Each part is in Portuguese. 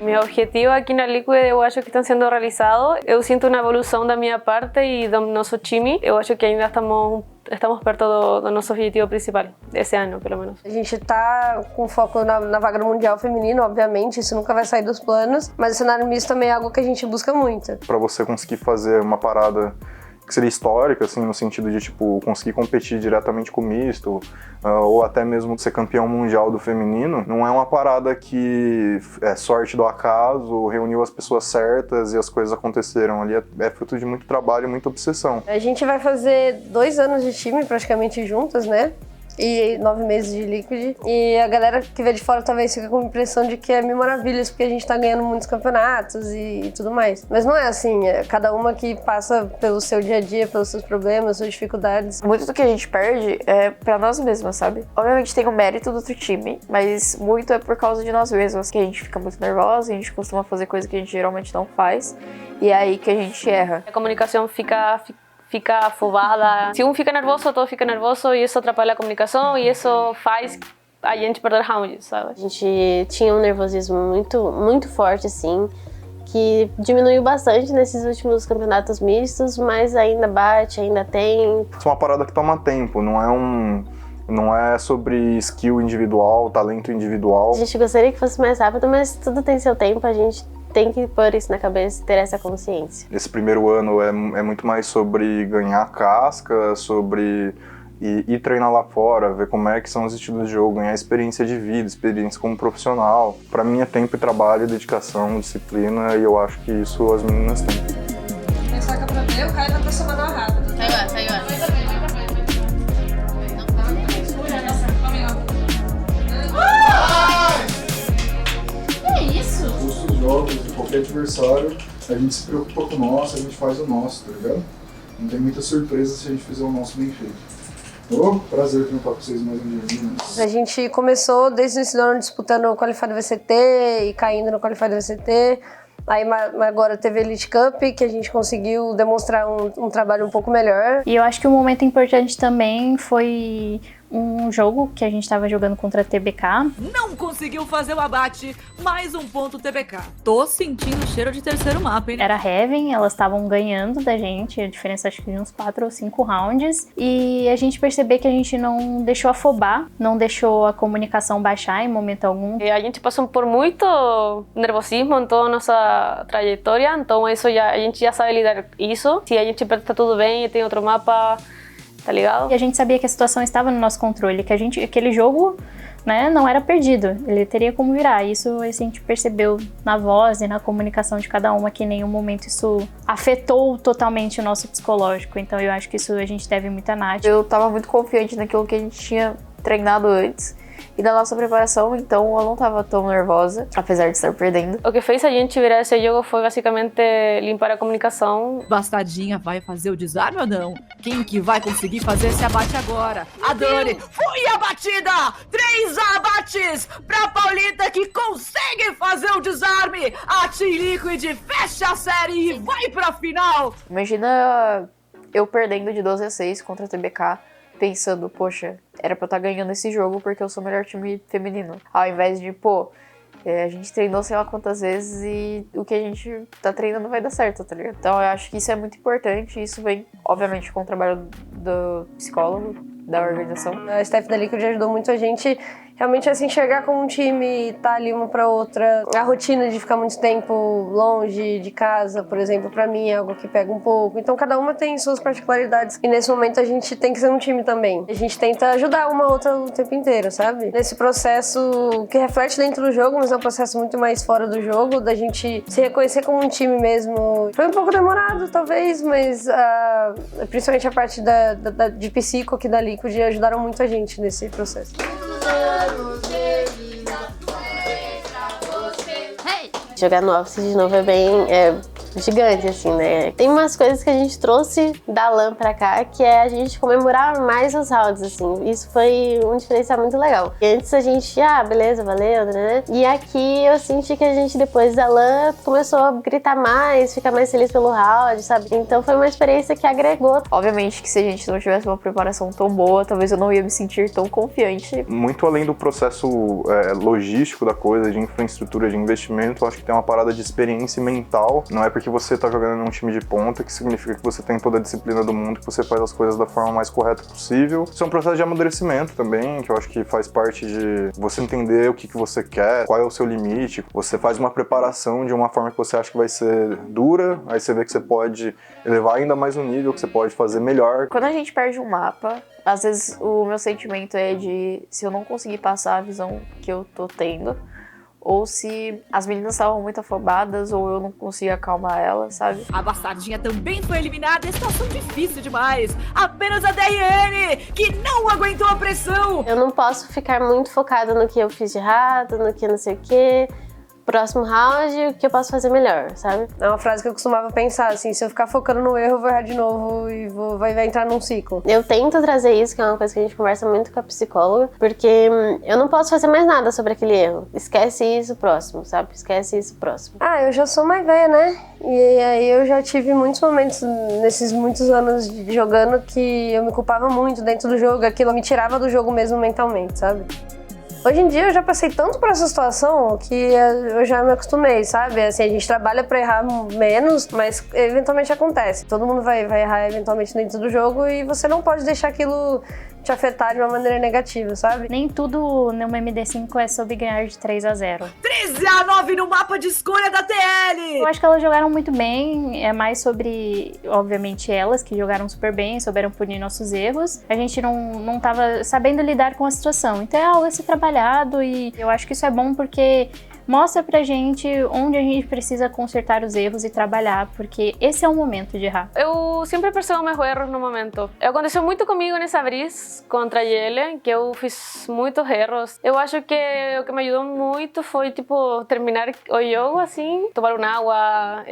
Meus objetivos aqui na Liquid eu acho que estão sendo realizados. Eu sinto uma evolução da minha parte e do nosso time. Eu acho que ainda estamos perto do nosso objetivo principal, esse ano, pelo menos. A gente tá com foco na vaga no Mundial Feminino, obviamente, isso nunca vai sair dos planos, mas o cenário misto também é algo que a gente busca muito. Para você conseguir fazer uma parada que seria histórica, assim, no sentido de, tipo, conseguir competir diretamente com o misto, ou até mesmo ser campeão mundial do feminino, não é uma parada que é sorte do acaso, reuniu as pessoas certas e as coisas aconteceram. Ali é fruto de muito trabalho e muita obsessão. A gente vai fazer 2 anos de time praticamente juntas, né? E 9 meses de Liquid. E a galera que vê de fora talvez fica com a impressão de que é mil maravilhas, porque a gente tá ganhando muitos campeonatos e tudo mais. Mas não é assim, é cada uma que passa pelo seu dia a dia, pelos seus problemas, suas dificuldades. Muito do que a gente perde é pra nós mesmas, sabe? Obviamente tem o mérito do outro time, mas muito é por causa de nós mesmas, que a gente fica muito nervosa, a gente costuma fazer coisa que a gente geralmente não faz, e é aí que a gente erra. A comunicação fica afobada. Se um fica nervoso, todo fica nervoso e isso atrapalha a comunicação e isso faz a gente perder rounds, sabe? A gente tinha um nervosismo muito forte, assim, que diminuiu bastante nesses últimos campeonatos mistos, mas ainda bate, ainda tem. Isso é uma parada que toma tempo, não é sobre skill individual, talento individual. A gente gostaria que fosse mais rápido, mas tudo tem seu tempo, a gente tem que pôr isso na cabeça e ter essa consciência. Esse primeiro ano é muito mais sobre ganhar casca, sobre ir treinar lá fora, ver como é que são os estilos de jogo, ganhar experiência de vida, experiência como profissional. Pra mim é tempo e trabalho, dedicação, disciplina, e eu acho que isso as meninas têm. Quem saca pra ver, o Caio vai pra semana rápido. Vai agora. Jogos de qualquer adversário, a gente se preocupa com o nosso, a gente faz o nosso, tá ligado? Não tem muita surpresa se a gente fizer o nosso bem feito. Prazer tentar com vocês mais um dia. A gente começou desde o início do ano disputando o Qualified VCT e caindo no Qualified VCT. Aí agora teve a Elite Cup, que a gente conseguiu demonstrar um trabalho um pouco melhor. E eu acho que um momento importante também foi um jogo que a gente estava jogando contra a TBK. Não conseguiu fazer o abate, mais um ponto TBK. Tô sentindo o cheiro de terceiro mapa, hein? Era Heaven, elas estavam ganhando da gente, a diferença acho que de uns 4 ou 5 rounds. E a gente percebeu que a gente não deixou afobar, não deixou a comunicação baixar em momento algum. E a gente passou por muito nervosismo em toda a nossa trajetória, então isso a gente já sabe lidar com isso. Se a gente tá tudo bem e tem outro mapa, tá ligado? E a gente sabia que a situação estava no nosso controle, que aquele jogo, né, não era perdido, ele teria como virar. Isso a gente percebeu na voz e na comunicação de cada uma, que em nenhum momento isso afetou totalmente o nosso psicológico. Então eu acho que isso a gente deve muito a Nath. Eu tava muito confiante naquilo que a gente tinha treinado antes e da nossa preparação, então eu não tava tão nervosa, apesar de estar perdendo. O que fez a gente virar esse jogo foi basicamente limpar a comunicação. Bastadinha vai fazer o desarme ou não? Quem que vai conseguir fazer esse abate agora? A Dani foi abatida! 3 abates pra Paulita, que consegue fazer o desarme! A Team Liquid fecha a série e vai pra final! Imagina eu perdendo de 12-6 contra a TBK, pensando, poxa, era pra eu estar ganhando esse jogo porque eu sou o melhor time feminino. Ao invés de, a gente treinou sei lá quantas vezes e o que a gente tá treinando vai dar certo, tá ligado? Então eu acho que isso é muito importante e isso vem, obviamente, com o trabalho do psicólogo, da organização. A staff da Liquid ajudou muito a gente realmente a se enxergar como um time, tá ali uma pra outra. A rotina de ficar muito tempo longe de casa, por exemplo, pra mim é algo que pega um pouco. Então cada uma tem suas particularidades e nesse momento a gente tem que ser um time também. A gente tenta ajudar uma outra o tempo inteiro, sabe? Nesse processo que reflete dentro do jogo, mas é um processo muito mais fora do jogo, da gente se reconhecer como um time mesmo. Foi um pouco demorado, talvez, mas principalmente a parte de psico aqui da Liquid ajudaram muito a gente nesse processo. Hey! Jogar no Office de novo é bem gigante, assim, né? Tem umas coisas que a gente trouxe da LAN pra cá, que é a gente comemorar mais os rounds, assim. Isso foi um diferencial muito legal. E antes a gente, beleza, valeu, né? E aqui eu senti que a gente, depois da LAN, começou a gritar mais, ficar mais feliz pelo round, sabe? Então foi uma experiência que agregou. Obviamente que se a gente não tivesse uma preparação tão boa, talvez eu não ia me sentir tão confiante. Muito além do processo logístico da coisa, de infraestrutura, de investimento, eu acho que tem uma parada de experiência mental. Não é porque você tá jogando num time de ponta que significa que você tem toda a disciplina do mundo, que você faz as coisas da forma mais correta possível. Isso é um processo de amadurecimento também, que eu acho que faz parte de você entender o que você quer, qual é o seu limite. Você faz uma preparação de uma forma que você acha que vai ser dura, aí você vê que você pode elevar ainda mais o nível, que você pode fazer melhor. Quando a gente perde um mapa, às vezes o meu sentimento é de se eu não conseguir passar a visão que eu tô tendo, ou se as meninas estavam muito afobadas, ou eu não consigo acalmar elas, sabe? A Bastardinha também foi eliminada, situação difícil demais. Apenas a DRN, que não aguentou a pressão. Eu não posso ficar muito focada no que eu fiz de errado, no que não sei o quê. Próximo round, o que eu posso fazer melhor, sabe? É uma frase que eu costumava pensar, assim, se eu ficar focando no erro, eu vou errar de novo e vai entrar num ciclo. Eu tento trazer isso, que é uma coisa que a gente conversa muito com a psicóloga, porque eu não posso fazer mais nada sobre aquele erro. Esquece isso próximo, sabe? Esquece isso próximo. Eu já sou mais velha, né? E aí eu já tive muitos momentos, nesses muitos anos jogando, que eu me culpava muito dentro do jogo, aquilo me tirava do jogo mesmo mentalmente, sabe? Hoje em dia eu já passei tanto por essa situação que eu já me acostumei, sabe? Assim, a gente trabalha pra errar menos, mas eventualmente acontece. Todo mundo vai errar eventualmente dentro do jogo e você não pode deixar aquilo te afetar de uma maneira negativa, sabe? Nem tudo no MD5 é sobre ganhar de 3-0. 13-9 no mapa de escolha da TL! Eu acho que elas jogaram muito bem, é mais sobre, obviamente, elas que jogaram super bem, souberam punir nossos erros. A gente não tava sabendo lidar com a situação, então é algo a ser trabalhado e eu acho que isso é bom porque mostra pra gente onde a gente precisa consertar os erros e trabalhar, porque esse é o momento de errar. Eu sempre percebo meus erros no momento. Aconteceu muito comigo nessa Breeze contra a Yele, que eu fiz muitos erros. Eu acho que o que me ajudou muito foi, tipo, terminar o jogo assim, tomar uma água,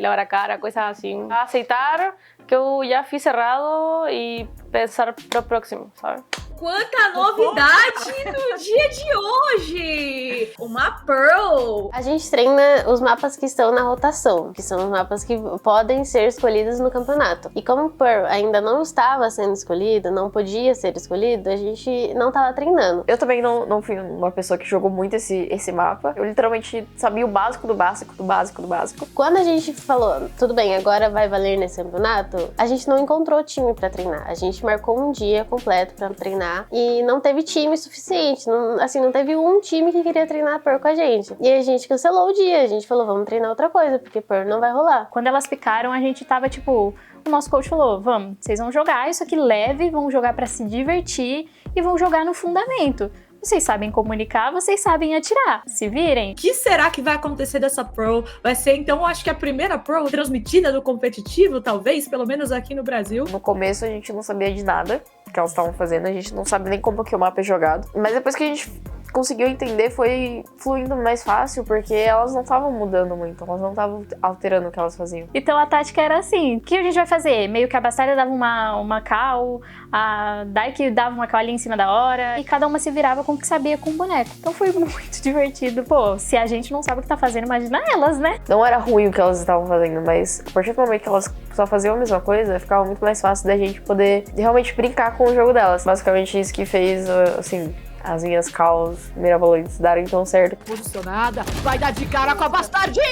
lavar a cara, coisas assim. Aceitar que eu já fiz errado e pensar pro próximo, sabe? Quanta novidade no dia de hoje! Uma Pearl! A gente treina os mapas que estão na rotação, que são os mapas que podem ser escolhidos no campeonato. E como Pearl ainda não estava sendo escolhido, não podia ser escolhido, a gente não estava treinando. Eu também não fui uma pessoa que jogou muito esse mapa. Eu literalmente sabia o básico do básico do básico do básico. Quando a gente falou, tudo bem, agora vai valer nesse campeonato, a gente não encontrou time pra treinar. A gente marcou um dia completo pra treinar e não teve time suficiente. Não teve um time que queria treinar Pearl com a gente. E a gente cancelou o dia. A gente falou, vamos treinar outra coisa, porque Pearl não vai rolar. Quando elas picaram, a gente tava tipo... O nosso coach falou, vamos, vocês vão jogar isso aqui leve, vão jogar pra se divertir e vão jogar no fundamento. Vocês sabem comunicar, vocês sabem atirar. Se virem. O que será que vai acontecer dessa Pro? Vai ser, então, acho que a primeira Pro transmitida do competitivo, talvez, pelo menos aqui no Brasil. No começo a gente não sabia de nada que elas estavam fazendo, a gente não sabe nem como que o mapa é jogado. Mas depois que a gente conseguiu entender, foi fluindo mais fácil, porque elas não estavam mudando muito, elas não estavam alterando o que elas faziam. Então a tática era assim, o que a gente vai fazer? Meio que a Bastarda dava uma call, a Daiki dava uma call ali em cima da hora, e cada uma se virava com o que sabia com o boneco. Então foi muito divertido. Pô, se a gente não sabe o que tá fazendo, imagina elas, né? Não era ruim o que elas estavam fazendo, mas a partir do momento que elas só faziam a mesma coisa, ficava muito mais fácil da gente poder realmente brincar com o jogo delas. Basicamente isso que fez, assim, as minhas calls mirabolantes darem tão certo. Posicionada, vai dar de cara com a Bastardinha!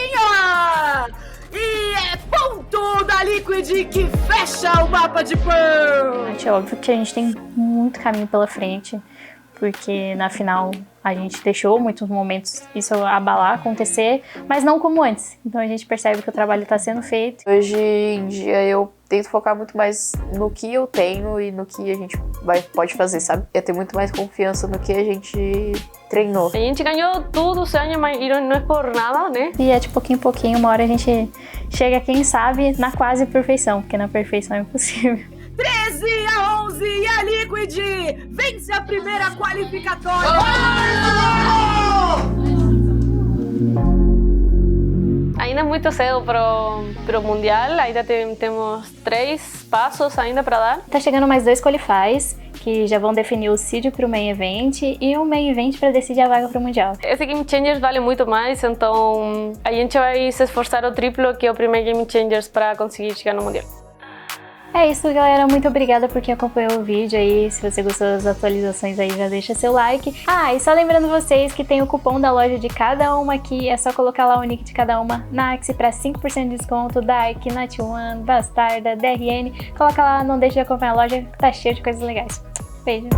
E é ponto da Liquid que fecha o mapa de Pearl! É óbvio que a gente tem muito caminho pela frente, porque na final a gente deixou muitos momentos isso abalar, acontecer, mas não como antes. Então a gente percebe que o trabalho está sendo feito. Hoje em dia eu tento focar muito mais no que eu tenho e no que a gente pode fazer, sabe? Eu tenho muito mais confiança no que a gente treinou. A gente ganhou tudo esse ano, mas não é por nada, né? E é de pouquinho em pouquinho, uma hora a gente chega, quem sabe, na quase perfeição, porque na perfeição é impossível. 13-11 e a Liquid vence a primeira qualificatória! Ainda é muito cedo pro Mundial, ainda temos 3 passos ainda para dar. Tá chegando mais 2 qualifies, que já vão definir o seed pro Main Event e o Main Event para decidir a vaga pro Mundial. Esse Game Changers vale muito mais, então a gente vai se esforçar o triplo que o primeiro Game Changers para conseguir chegar no Mundial. É isso, galera. Muito obrigada por quem acompanhou o vídeo aí. Se você gostou das atualizações aí, já deixa seu like. Ah, e só lembrando vocês que tem o cupom da loja de cada uma aqui. É só colocar lá o nick de cada uma na Axie para 5% de desconto. Dark, Nat1, Bastarda, DRN. Coloca lá, não deixe de acompanhar a loja, que tá cheia de coisas legais. Beijo!